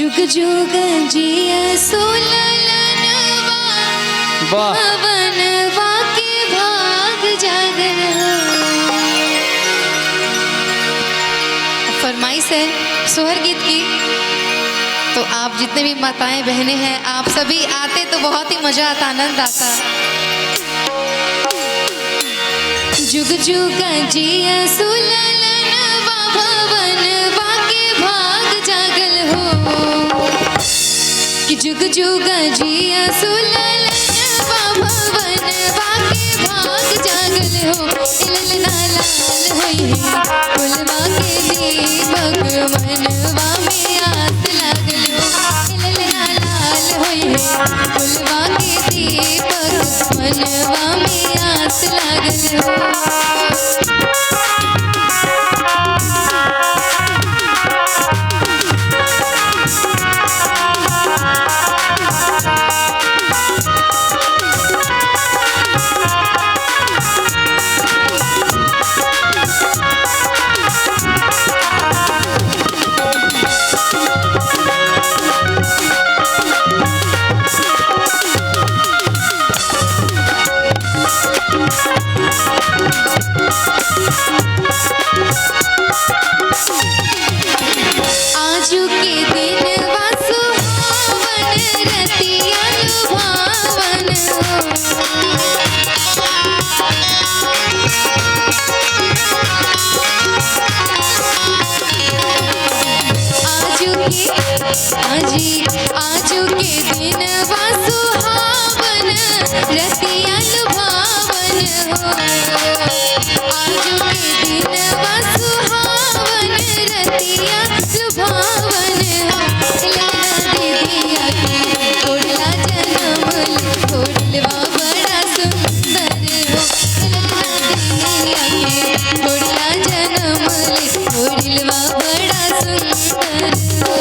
जुग जुग जिया सोलनवा भवनवा के भाग जागन हो। फरमाइश है सोहर गीत की, तो आप जितने भी माताएं बहनें हैं आप सभी आते तो बहुत ही मजा आता, आनंद आता। जुग जुग जिया सोलनवा भवनवा के भाग जागल हो कि जुग जुग जिया सोलनवा भवनवा के भाग जागल हो। ललना लाल होई है फुलवा के दीपक मनवा में आस लागल हो। ललना लाल होई है फुलवा के दीपक मनवा में आस लागल हो। आजू के दिन वासु वन रतिया लुभावन आजू के दिन वासु हावन रतिया लुभावन हो। आजू के दिन वासु हावन रतिया लुभावन हो। ललना दीदिया के घोड़ला जनमल घोड़लवा बड़ा सुंदर हो। ललना दीदिया के घोड़ला जनमल घोड़लवा बड़ा सुंदर हो।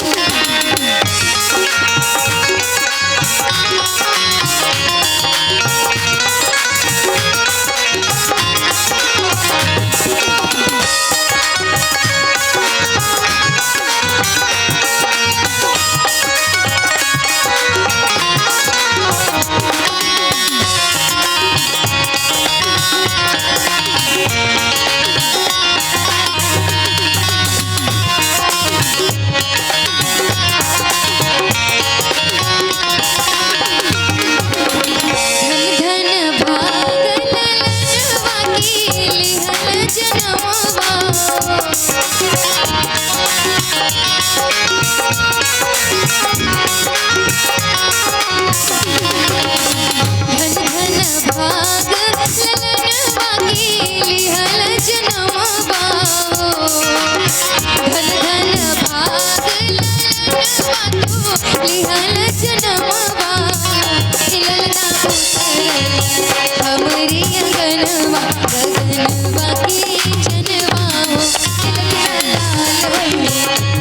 हमरी अंगनवा गगनवा की जनवा हो। लाल होई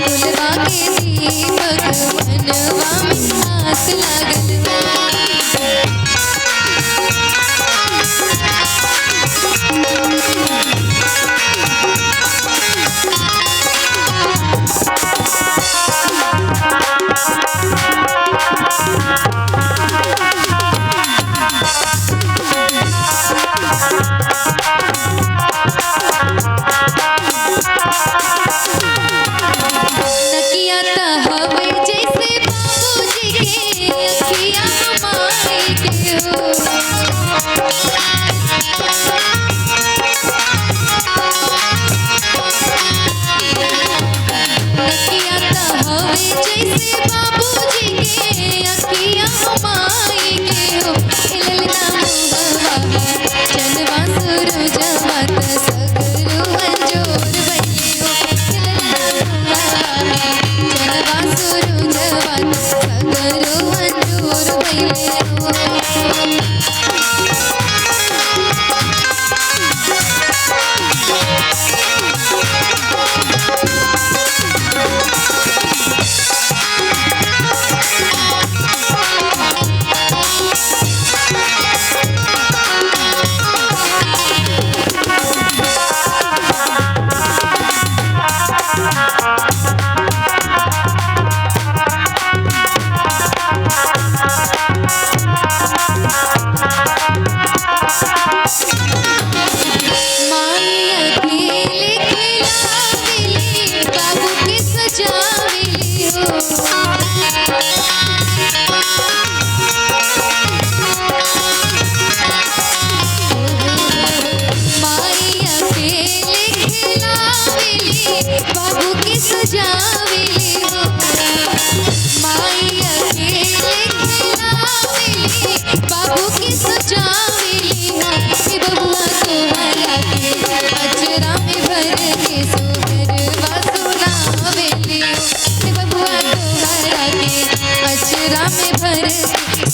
फुलवा के दीपक मनवा में आस लागल हो। नकिया त हवे जैसे बाबूजी के अखिया माई के हो। नकिया त हवे जैसे बाबूजी के अखिया माई के हो। ललना मुहवा चनवा सुरुजवा त सगरो अंजोर भइले हो। चनवा सुरुजवा त सगरो अंजोर भइले हो।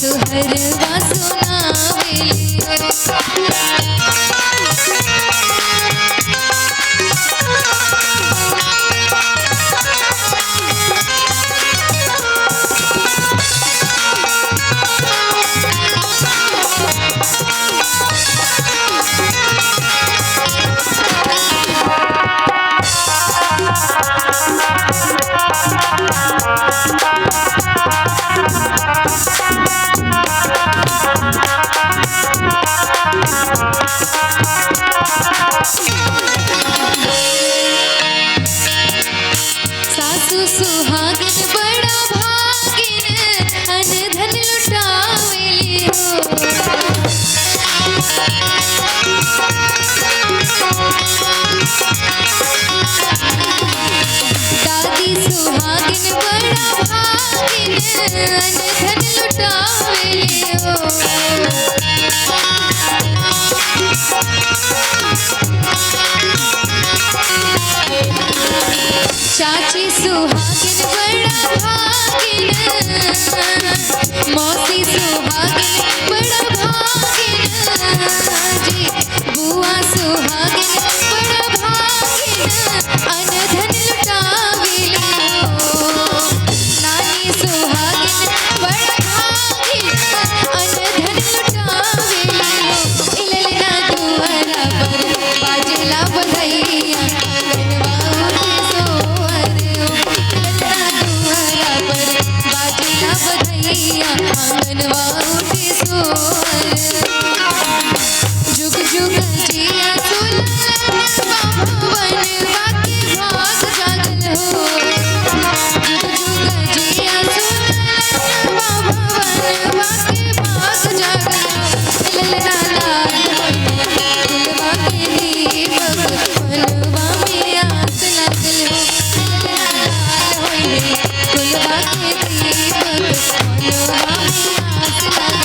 सुहरवा सुनावेली सासु सुहागिन बड़ा भागिन अनधन लुटावेली हो दादी सुहागिन बड़ा भागिन अनधन लुटावेली हो चाची सुहागिन बड़ा भागिन मौसी सुहागिन बड़ा भागिन जी बुआ सुहागिन बड़ा भागिन अनधन लुटावेली हो नानी सुहागिन बड़ा भागिन अनधन लुटावेली हो इललना दुआरा पर बाजेला बधैया आंगनवा उठे सोहर जुग जुग जिया सुललनवा भवनवा के भाग जागल हो जुग जुग जिया सुललनवा भवनवा के भाग जागल हो ललना लाल दिलवा के दीपक मनवा में आस लगल हो ललना लाल होइले दिलवा के दीपक मनवा में आस लगल